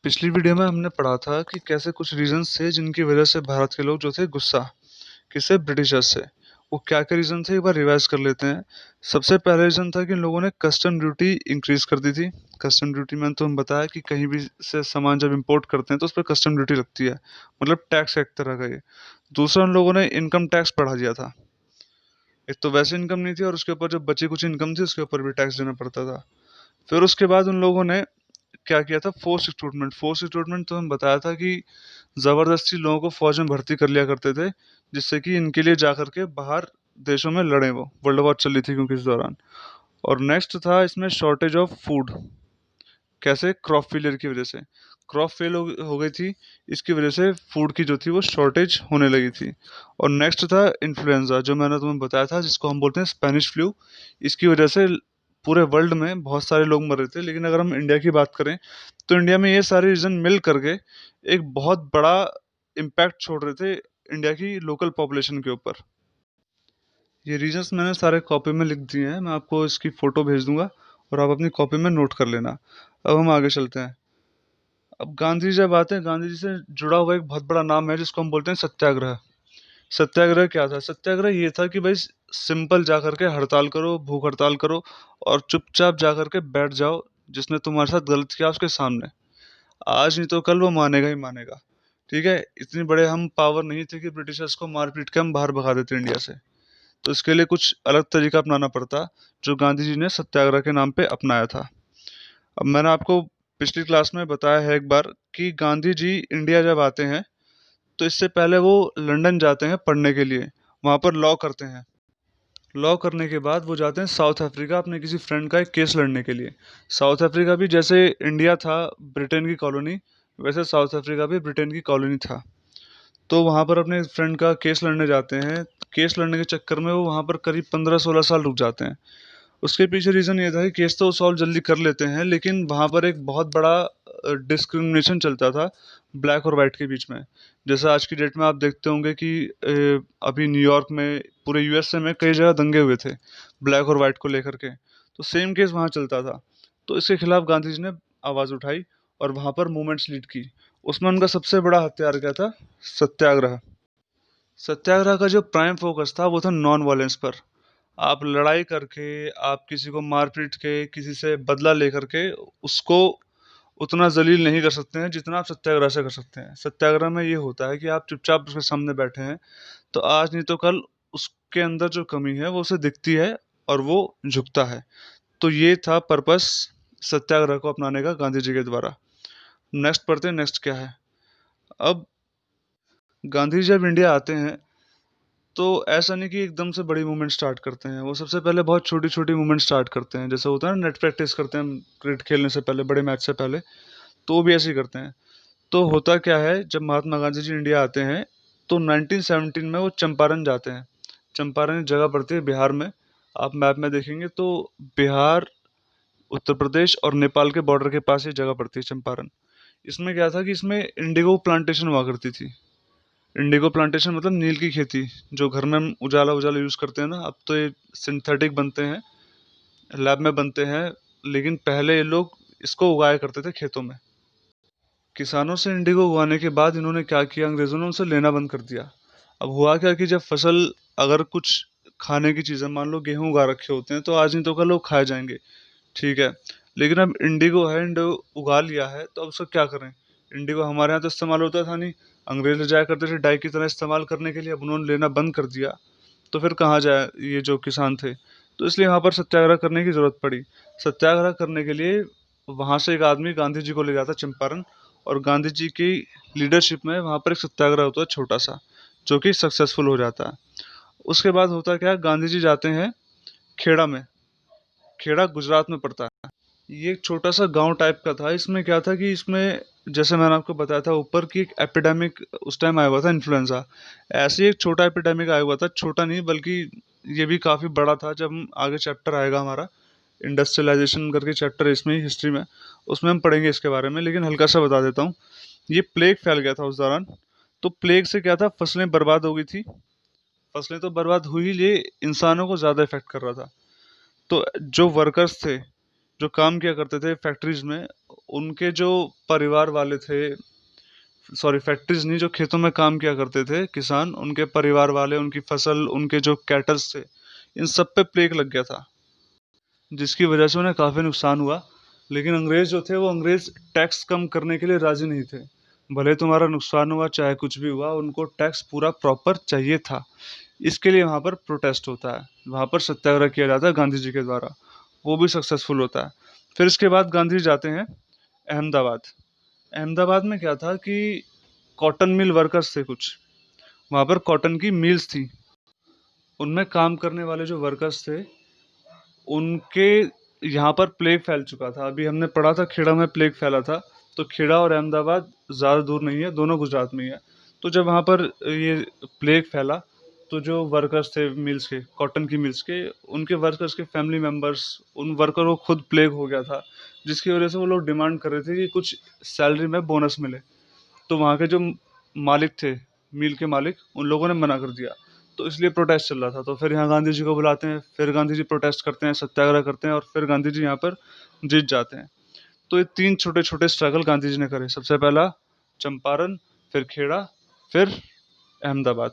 पिछली वीडियो में हमने पढ़ा था कि कैसे कुछ रीजंस थे जिनकी वजह से भारत के लोग जो थे गुस्सा किससे ब्रिटिशर्स से। वो क्या क्या रीजन थे एक बार रिवाइज कर लेते हैं। सबसे पहला रीजन था कि इन लोगों ने कस्टम ड्यूटी इंक्रीज कर दी थी। कस्टम ड्यूटी में तो हम बताया कि कहीं भी से सामान जब इंपोर्ट करते हैं तो उस पर कस्टम ड्यूटी लगती है, मतलब टैक्स एक तरह का ये। दूसरा, उन लोगों ने इनकम टैक्स बढ़ा दिया था। एक तो वैसे इनकम नहीं थी और उसके ऊपर जो बची कुछ इनकम थी उसके ऊपर भी टैक्स देना पड़ता था। फिर उसके बाद उन लोगों ने क्या किया था, फोर्स रिक्रूटमेंट। फोर्स रिक्रूटमेंट तो हम बताया था कि जबरदस्ती लोगों को फौज में भर्ती कर लिया करते थे, जिससे कि इनके लिए जा करके बाहर देशों में लड़े। वो वर्ल्ड वॉर चल रही थी क्योंकि इस दौरान। और नेक्स्ट था इसमें शॉर्टेज ऑफ फूड। कैसे? क्रॉप फेलियर की वजह से। क्रॉप फेल हो गई थी, इसकी वजह से फूड की जो थी वो शॉर्टेज होने लगी थी। और नेक्स्ट था इन्फ्लुएंजा, जो मैंने तुम्हें बताया था, जिसको हम बोलते हैं स्पेनिश फ्लू। इसकी वजह से पूरे वर्ल्ड में बहुत सारे लोग मर रहे थे। लेकिन अगर हम इंडिया की बात करें तो इंडिया में ये सारे रीजन मिल करके एक बहुत बड़ा इम्पैक्ट छोड़ रहे थे इंडिया की लोकल पॉपुलेशन के ऊपर। ये रीजंस मैंने सारे कॉपी में लिख दिए हैं, मैं आपको इसकी फ़ोटो भेज दूंगा और आप अपनी कॉपी में नोट कर लेना। अब हम आगे चलते हैं। अब गांधी जी जब आते हैं, गांधी जी से जुड़ा हुआ एक बहुत बड़ा नाम है जिसको हम बोलते हैं सत्याग्रह। सत्याग्रह क्या था? सत्याग्रह ये था कि भाई सिंपल जा करके हड़ताल करो, भूख हड़ताल करो और चुपचाप जा करके बैठ जाओ जिसने तुम्हारे साथ गलत किया उसके सामने। आज नहीं तो कल वो मानेगा ही मानेगा। ठीक है, इतनी बड़े हम पावर नहीं थे कि ब्रिटिशर्स को मार पीट के हम बाहर भगा देते इंडिया से। तो इसके लिए कुछ अलग तरीका अपनाना पड़ता, जो गांधी जी ने सत्याग्रह के नाम पे अपनाया था। अब मैंने आपको पिछली क्लास में बताया है एक बार कि गांधी जी इंडिया जब आते हैं तो इससे पहले वो लंदन जाते हैं पढ़ने के लिए, वहाँ पर लॉ करते हैं। लॉ करने के बाद वो जाते हैं साउथ अफ्रीका अपने किसी फ्रेंड का एक केस लड़ने के लिए। साउथ अफ्रीका भी जैसे इंडिया था ब्रिटेन की कॉलोनी, वैसे साउथ अफ्रीका भी ब्रिटेन की कॉलोनी था। तो वहाँ पर अपने फ्रेंड का केस लड़ने जाते हैं। केस लड़ने के चक्कर में वो वहाँ पर करीब 15-16 साल रुक जाते हैं। उसके पीछे रीज़न ये था कि केस तो सॉल्व जल्दी कर लेते हैं, लेकिन वहाँ पर एक बहुत बड़ा डिस्क्रिमिनेशन चलता था ब्लैक और वाइट के बीच में। जैसे आज की डेट में आप देखते होंगे कि अभी न्यूयॉर्क में, पूरे यूएसए में कई जगह दंगे हुए थे ब्लैक और वाइट को लेकर के। तो सेम केस वहाँ चलता था। तो इसके खिलाफ गांधी जी ने आवाज़ उठाई और वहाँ पर मूवमेंट्स लीड की। उसमें उनका सबसे बड़ा हथियार क्या था? सत्याग्रह। सत्याग्रह का जो प्राइम फोकस था वो था नॉन वायलेंस पर। आप लड़ाई करके, आप किसी को मार पीट के, किसी से बदला लेकर के उसको उतना जलील नहीं कर सकते हैं जितना आप सत्याग्रह से कर सकते हैं। सत्याग्रह में ये होता है कि आप चुपचाप उसके सामने बैठे हैं तो आज नहीं तो कल उसके अंदर जो कमी है वो उसे दिखती है और वो झुकता है। तो ये था पर्पस सत्याग्रह को अपनाने का गांधी जी के द्वारा। नेक्स्ट पढ़ते हैं, नेक्स्ट क्या है। अब गांधी जी जब इंडिया आते हैं तो ऐसा नहीं कि एकदम से बड़ी मूवमेंट स्टार्ट करते हैं। वो सबसे पहले बहुत छोटी छोटी मूवमेंट स्टार्ट करते हैं, जैसे होता है ना नेट प्रैक्टिस करते हैं हम क्रिकेट खेलने से पहले, बड़े मैच से पहले। तो वो भी ऐसे ही करते हैं। तो होता क्या है, जब महात्मा गांधी जी इंडिया आते हैं तो 1917 में वो चंपारण जाते हैं। चंपारण एक जगह पड़ती है बिहार में। आप मैप में देखेंगे तो बिहार, उत्तर प्रदेश और नेपाल के बॉर्डर के पास ये जगह पड़ती है चंपारण। इसमें क्या था कि इसमें इंडिगो प्लांटेशन हुआ करती थी। इंडिगो प्लांटेशन मतलब नील की खेती, जो घर में हम उजाला उजाला यूज़ करते हैं ना, अब तो ये सिंथेटिक बनते हैं, लैब में बनते हैं। लेकिन पहले ये लोग इसको उगाया करते थे खेतों में। किसानों से इंडिगो उगाने के बाद इन्होंने क्या किया, अंग्रेज़ों ने उनसे लेना बंद कर दिया। अब हुआ क्या कि जब फसल, अगर कुछ खाने की चीज़ें, मान लो गेहूं उगा रखे होते हैं तो आज नहीं तो कल लोग खाए जाएंगे। ठीक है, लेकिन अब इंडिगो है, इंडिगो उगा लिया है तो अब उसका क्या करें? इंडिगो हमारे यहाँ तो इस्तेमाल होता था नहीं, अंग्रेज ले जाया करते थे डाई की तरह इस्तेमाल करने के लिए। अब उन्होंने लेना बंद कर दिया तो फिर कहाँ जाए ये जो किसान थे। तो इसलिए वहाँ पर सत्याग्रह करने की ज़रूरत पड़ी। सत्याग्रह करने के लिए वहाँ से एक आदमी गांधी जी को ले जाता चंपारण, और गांधी जी की लीडरशिप में वहाँ पर एक सत्याग्रह होता है छोटा सा, जो कि सक्सेसफुल हो जाता है। उसके बाद होता क्या है, गांधी जी जाते हैं खेड़ा में। खेड़ा गुजरात में पड़ता है। ये एक छोटा सा गांव टाइप का था। इसमें क्या था कि इसमें, जैसे मैंने आपको बताया था ऊपर, की एक एपिडेमिक उस टाइम आया हुआ था, इन्फ्लुएंजा। ऐसे ही एक छोटा एपिडेमिक आया हुआ था, छोटा नहीं बल्कि ये भी काफ़ी बड़ा था। जब हम आगे चैप्टर आएगा हमारा इंडस्ट्रियलाइजेशन करके चैप्टर है इसमें, हिस्ट्री में, उसमें हम पढ़ेंगे इसके बारे में, लेकिन हल्का सा बता देता हूँ। ये प्लेग फैल गया था उस दौरान। तो प्लेग से क्या था, फसलें बर्बाद हो गई थी। फसलें तो बर्बाद हुई, ये इंसानों को ज़्यादा इफेक्ट कर रहा था। तो जो वर्कर्स थे, जो काम किया करते थे फैक्ट्रीज में, उनके जो परिवार वाले थे, सॉरी फैक्ट्रीज नहीं, जो खेतों में काम किया करते थे किसान, उनके परिवार वाले, उनकी फसल, उनके जो कैटल्स थे, इन सब पे प्लेग लग गया था, जिसकी वजह से उन्हें काफ़ी नुकसान हुआ। लेकिन अंग्रेज़ जो थे, वो अंग्रेज़ टैक्स कम करने के लिए राज़ी नहीं थे। भले तुम्हारा नुकसान हुआ चाहे कुछ भी हुआ, उनको टैक्स पूरा प्रॉपर चाहिए था। इसके लिए वहाँ पर प्रोटेस्ट होता है, वहाँ पर सत्याग्रह किया जाता है गांधी जी के द्वारा, वो भी सक्सेसफुल होता है। फिर इसके बाद गांधी जी जाते हैं अहमदाबाद। अहमदाबाद में क्या था कि कॉटन मिल वर्कर्स थे कुछ, वहाँ पर कॉटन की मिल्स थी, उनमें काम करने वाले जो वर्कर्स थे, उनके यहाँ पर प्लेग फैल चुका था। अभी हमने पढ़ा था खेड़ा में प्लेग फैला था, तो खेड़ा और अहमदाबाद ज़्यादा दूर नहीं है, दोनों गुजरात में ही है। तो जब वहाँ पर ये प्लेग फैला, तो जो वर्कर्स थे मिल्स के, कॉटन की मिल्स के, उनके वर्कर्स के फैमिली मेम्बर्स, उन वर्कर को खुद प्लेग हो गया था, जिसकी वजह से वो लोग डिमांड कर रहे थे कि कुछ सैलरी में बोनस मिले। तो वहाँ के जो मालिक थे, मिल के मालिक, उन लोगों ने मना कर दिया। तो इसलिए प्रोटेस्ट चल रहा था। तो फिर यहाँ गांधी जी को बुलाते हैं, फिर गांधी जी प्रोटेस्ट करते हैं, सत्याग्रह करते हैं, और फिर गांधी जी यहाँ पर जीत जाते हैं। तो ये 3 छोटे-छोटे स्ट्रगल गांधी जी ने करे। सबसे पहला चंपारण, फिर खेड़ा, फिर अहमदाबाद।